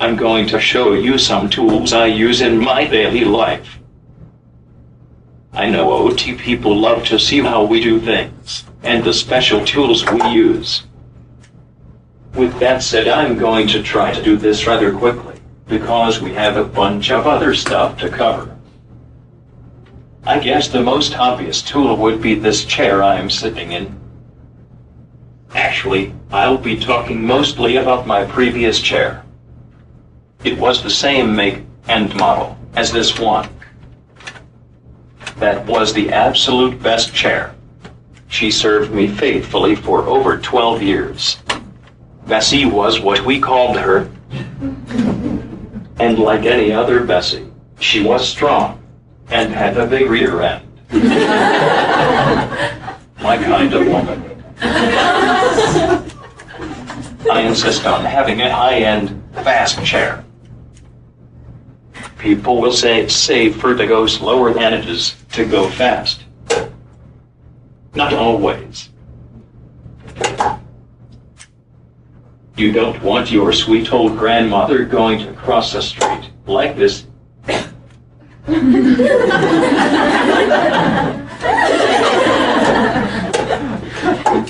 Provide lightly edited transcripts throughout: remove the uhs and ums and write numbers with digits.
I'm going to show you some tools I use in my daily life. I know OT people love to see how we do things, and the special tools we use. With that said, I'm going to try to do this rather quickly, because we have a bunch of other stuff to cover. I guess the most obvious tool would be this chair I'm sitting in. Actually, I'll be talking mostly about my previous chair. It was the same make and model as this one. That was the absolute best chair. She served me faithfully for over 12 years. Bessie was what we called her. And like any other Bessie, she was strong and had a big rear end. My kind of woman. I insist on having a high-end, fast chair. People will say it's safer to go slower than it is to go fast. Not always. You don't want your sweet old grandmother going to cross the street like this.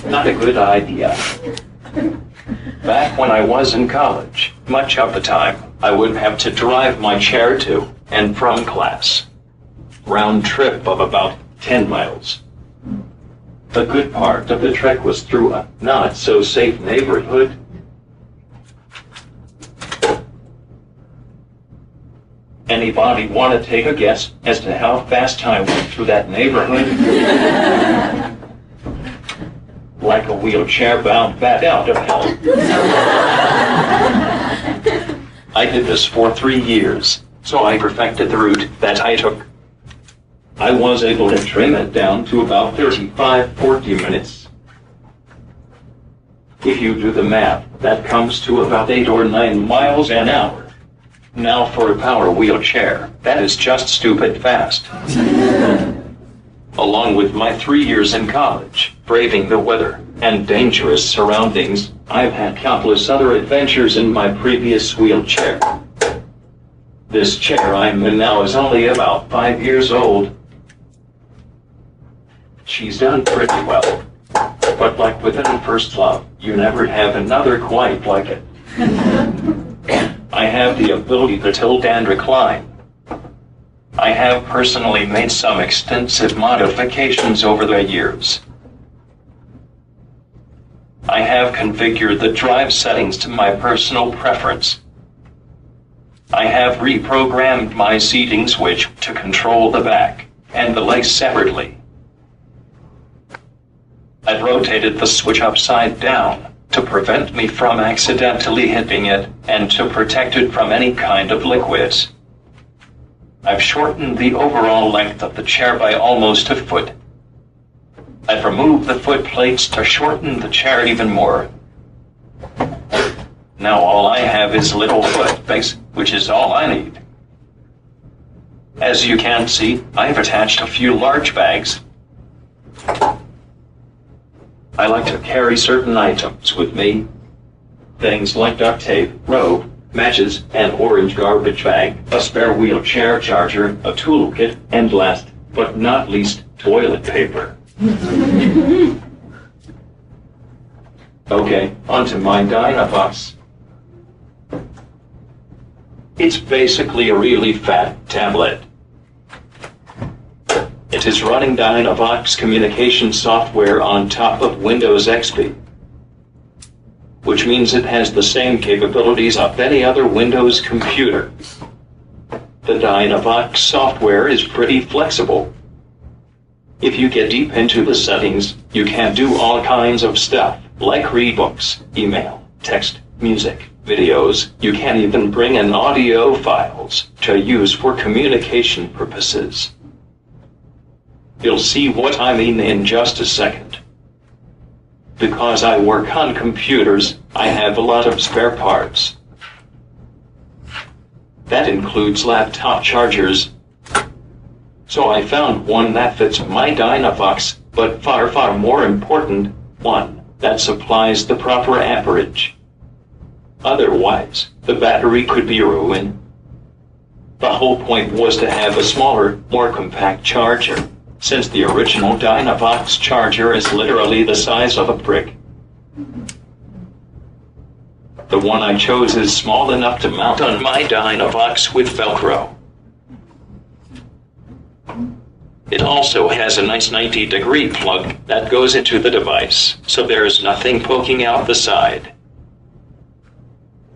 Not a good idea. Back when I was in college, much of the time, I would have to drive my chair to and from class. Round trip of about 10 miles. The good part of the trek was through a not-so-safe neighborhood. Anybody want to take a guess as to how fast I went through that neighborhood? Like a wheelchair-bound bat out of hell. I did this for 3 years, so I perfected the route that I took. I was able to trim it down to about 35-40 minutes. If you do the math, that comes to about 8 or 9 miles an hour. Now for a power wheelchair, that is just stupid fast. Along with my 3 years in college, braving the weather and dangerous surroundings, I've had countless other adventures in my previous wheelchair. This chair I'm in now is only about 5 years old. She's done pretty well. But like with any first love, you never have another quite like it. I have the ability to tilt and recline. I have personally made some extensive modifications over the years. I have configured the drive settings to my personal preference. I have reprogrammed my seating switch to control the back and the legs separately. I've rotated the switch upside down to prevent me from accidentally hitting it and to protect it from any kind of liquids. I've shortened the overall length of the chair by almost a foot. I've removed the foot plates to shorten the chair even more. Now all I have is little foot pegs, which is all I need. As you can see, I've attached a few large bags. I like to carry certain items with me. Things like duct tape, rope, matches, an orange garbage bag, a spare wheelchair charger, a toolkit, and last but not least, toilet paper. Okay, onto my Dynabox. It's basically a really fat tablet. It is running Dynabox communication software on top of Windows XP, which means it has the same capabilities of any other Windows computer. The Dynabox software is pretty flexible. If you get deep into the settings, you can do all kinds of stuff, like read books, email, text, music, videos. You can even bring in audio files to use for communication purposes. You'll see what I mean in just a second. Because I work on computers, I have a lot of spare parts. That includes laptop chargers. So I found one that fits my Dynabox, but far more important, one that supplies the proper amperage. Otherwise, the battery could be ruined. The whole point was to have a smaller, more compact charger, since the original Dynavox charger is literally the size of a brick. The one I chose is small enough to mount on my Dynavox with Velcro. It also has a nice 90-degree plug that goes into the device, so there's nothing poking out the side.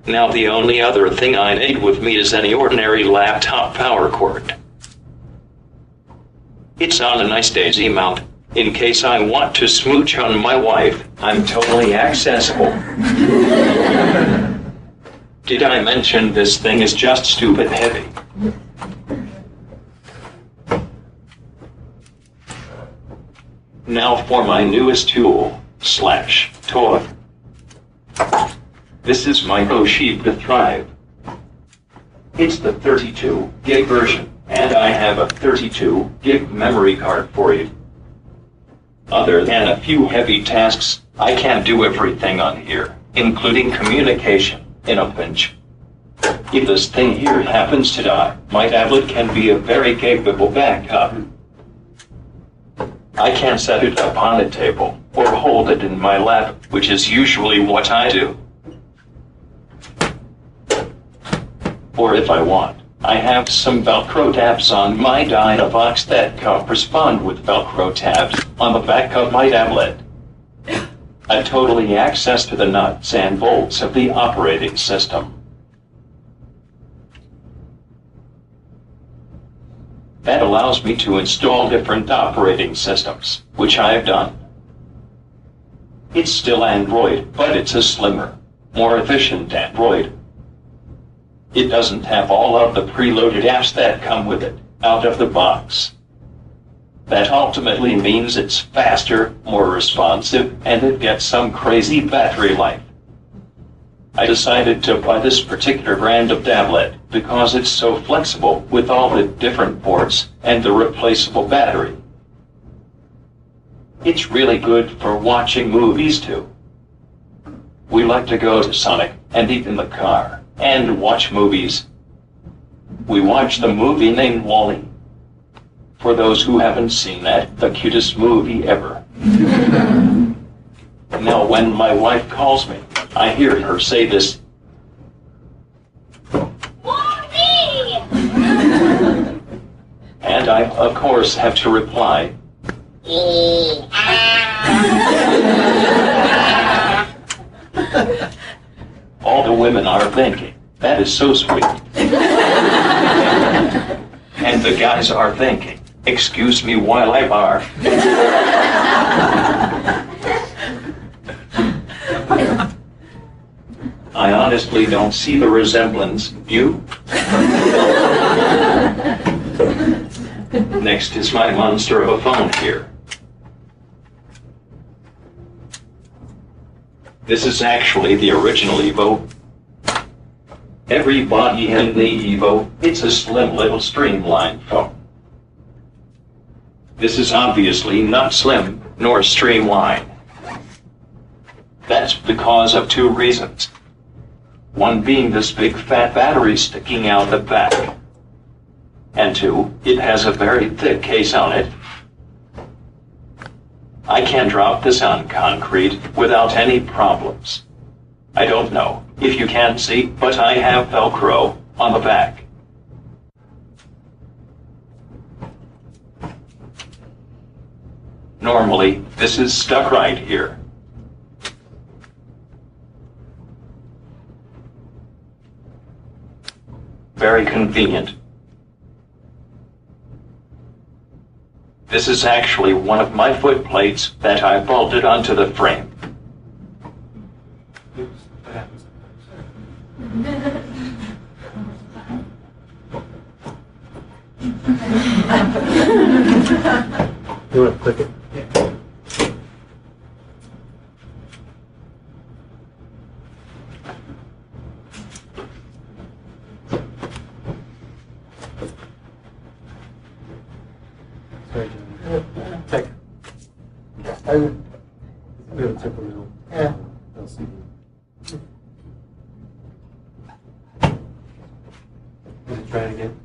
Now the only other thing I need with me is any ordinary laptop power cord. It's on a nice daisy mount. In case I want to smooch on my wife, I'm totally accessible. Did I mention this thing is just stupid heavy? Now for my newest tool, / toy. This is my Toshiba Thrive. It's the 32 gig version, and I have a 32 gig memory card for you. Other than a few heavy tasks, I can't do everything on here, including communication, in a pinch. If this thing here happens to die, my tablet can be a very capable backup. I can set it up on a table, or hold it in my lap, which is usually what I do. Or if I want, I have some Velcro tabs on my Dynavox that correspond with Velcro tabs on the back of my tablet. I totally access to the nuts and bolts of the operating system. That allows me to install different operating systems, which I have done. It's still Android, but it's a slimmer, more efficient Android. It doesn't have all of the preloaded apps that come with it, out of the box. That ultimately means it's faster, more responsive, and it gets some crazy battery life. I decided to buy this particular brand of tablet because it's so flexible with all the different ports and the replaceable battery. It's really good for watching movies too. We like to go to Sonic and eat in the car and watch movies. We watched the movie named Wall-E. For those who haven't seen that, the cutest movie ever. Now when my wife calls me, I hear her say this. Wall-E! And I, of course, have to reply. All the women are thinking, that is so sweet. And the guys are thinking, excuse me while I bar. I honestly don't see the resemblance. You? Next is my monster of a phone here. This is actually the original Evo. Everybody in the Evo, it's a slim little streamlined phone. This is obviously not slim, nor streamlined. That's because of two reasons. One being this big fat battery sticking out the back. And two, it has a very thick case on it. I can drop this on concrete without any problems. I don't know if you can see, but I have Velcro on the back. Normally, this is stuck right here. Very convenient. This is actually one of my foot plates that I bolted onto the frame. You want to click it? Sorry, Johnny. Check. I would. We have a temporary. Yeah. LCD. Try it again.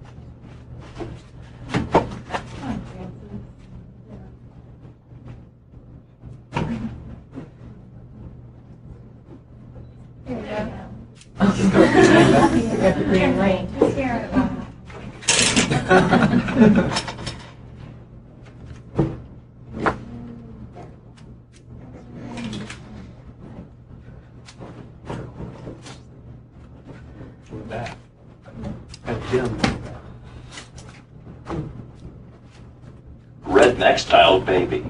Redneck style baby.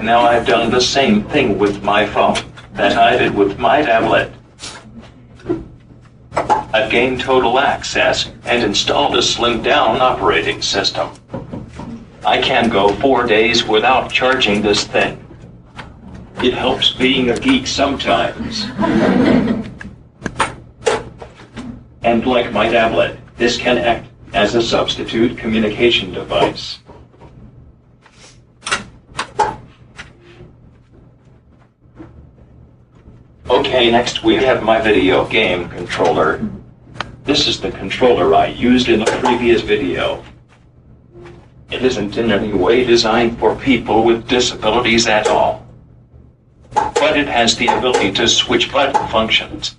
Now I've done the same thing with my phone that I did with my tablet. I've gained total access and installed a slimmed down operating system. I can go 4 days without charging this thing. It helps being a geek sometimes. And like my tablet, this can act as a substitute communication device. Okay, next we have my video game controller. This is the controller I used in the previous video. It isn't in any way designed for people with disabilities at all. But it has the ability to switch button functions.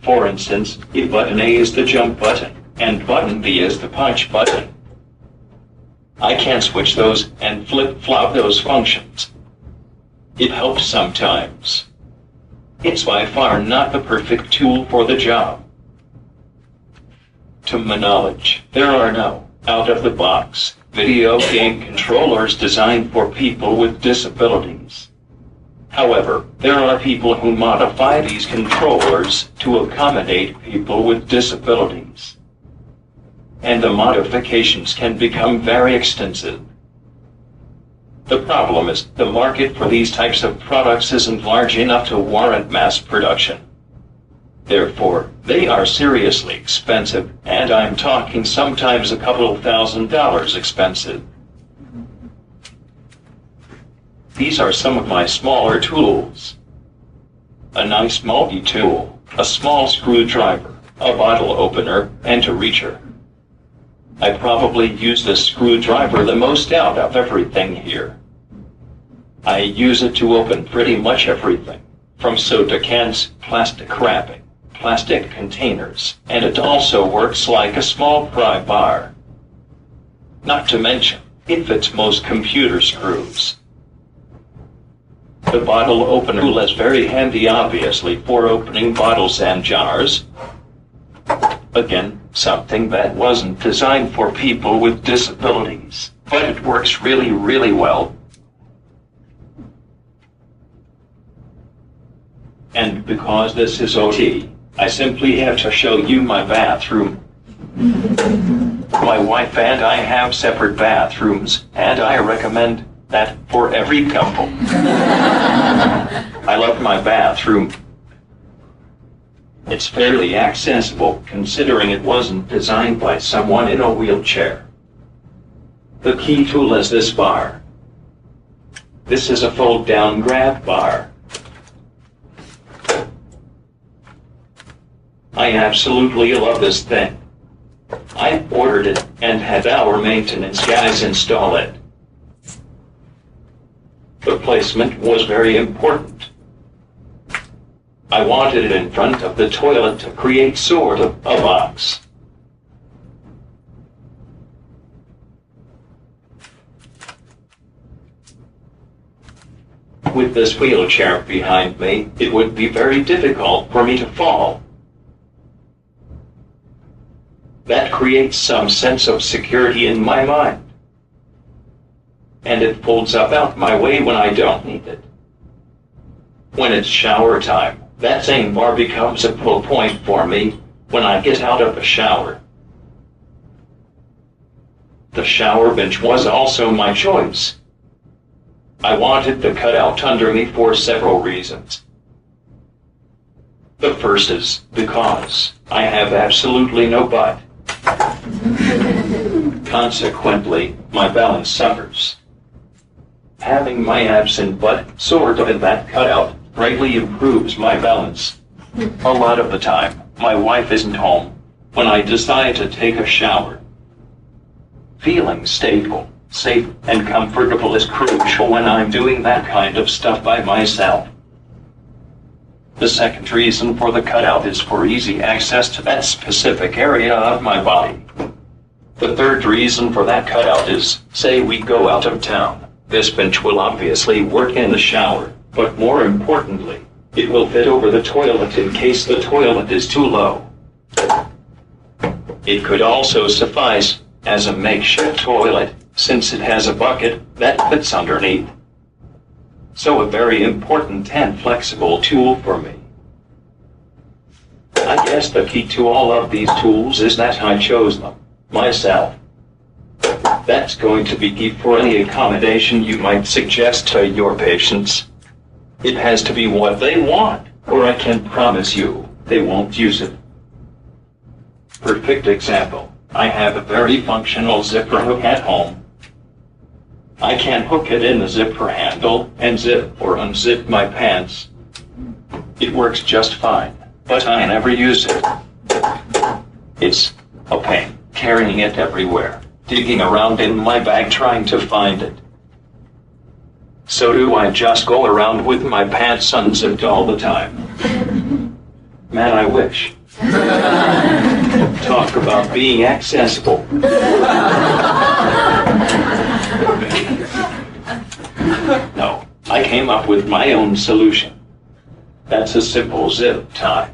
For instance, if button A is the jump button, and button B is the punch button, I can switch those and flip-flop those functions. It helps sometimes. It's by far not the perfect tool for the job. To my knowledge, there are no out-of-the-box video game controllers designed for people with disabilities. However, there are people who modify these controllers to accommodate people with disabilities. And the modifications can become very extensive. The problem is, the market for these types of products isn't large enough to warrant mass production. Therefore, they are seriously expensive, and I'm talking sometimes a couple $1,000s expensive. These are some of my smaller tools. A nice multi-tool, a small screwdriver, a bottle opener, and a reacher. I probably use the screwdriver the most out of everything here. I use it to open pretty much everything, from soda cans, plastic wrapping, plastic containers, and it also works like a small pry bar. Not to mention, it fits most computer screws. The bottle opener tool is very handy, obviously, for opening bottles and jars. Again, something that wasn't designed for people with disabilities, but it works really, really well. And because this is OT, I simply have to show you my bathroom. My wife and I have separate bathrooms, and I recommend that for every couple. I love my bathroom. It's fairly accessible, considering it wasn't designed by someone in a wheelchair. The key tool is this bar. This is a fold-down grab bar. I absolutely love this thing. I ordered it and had our maintenance guys install it. The placement was very important. I wanted it in front of the toilet to create sort of a box. With this wheelchair behind me, it would be very difficult for me to fall. That creates some sense of security in my mind. And it folds up out my way when I don't need it. When it's shower time, that same bar becomes a pull point for me when I get out of the shower. The shower bench was also my choice. I wanted the cutout under me for several reasons. The first is because I have absolutely no butt. Consequently, my balance suffers. Having my abs and butt sort of in that cutout greatly improves my balance. A lot of the time, my wife isn't home when I decide to take a shower. Feeling stable, safe, and comfortable is crucial when I'm doing that kind of stuff by myself. The second reason for the cutout is for easy access to that specific area of my body. The third reason for that cutout is, say we go out of town. This bench will obviously work in the shower, but more importantly, it will fit over the toilet in case the toilet is too low. It could also suffice as a makeshift toilet, since it has a bucket that fits underneath. So a very important and flexible tool for me. I guess the key to all of these tools is that I chose them myself. That's going to be key for any accommodation you might suggest to your patients. It has to be what they want, or I can promise you they won't use it. Perfect example. I have a very functional zipper hook at home. I can hook it in the zipper handle and zip or unzip my pants. It works just fine, but I never use it. It's a pain carrying it everywhere, digging around in my bag trying to find it. So do I just go around with my pants unzipped all the time? Man, I wish. Talk about being accessible. No, I came up with my own solution. That's a simple zip tie.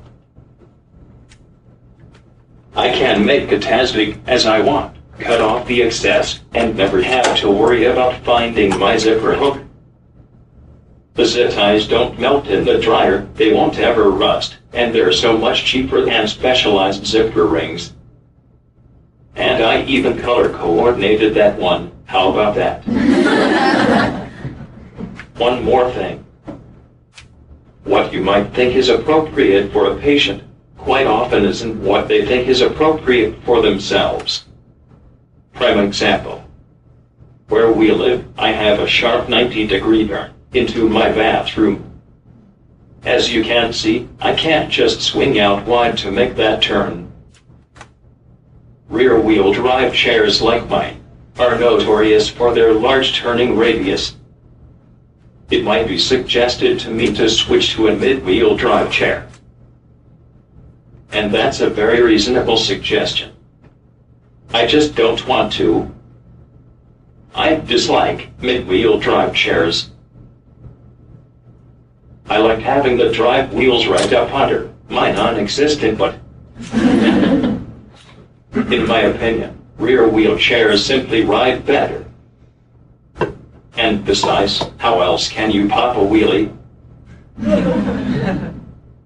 I can make it as big as I want, cut off the excess, and never have to worry about finding my zipper hook. The zip ties don't melt in the dryer, they won't ever rust, and they're so much cheaper than specialized zipper rings. And I even color coordinated that one. How about that? One more thing. What you might think is appropriate for a patient quite often isn't what they think is appropriate for themselves. Prime example. Where we live, I have a sharp 90-degree turn into my bathroom. As you can see, I can't just swing out wide to make that turn. Rear-wheel drive chairs like mine are notorious for their large turning radius. It might be suggested to me to switch to a mid-wheel drive chair. And that's a very reasonable suggestion. I just don't want to. I dislike mid-wheel drive chairs. I like having the drive wheels right up under my non-existent, but in my opinion, rear-wheel chairs simply ride better. And besides, how else can you pop a wheelie?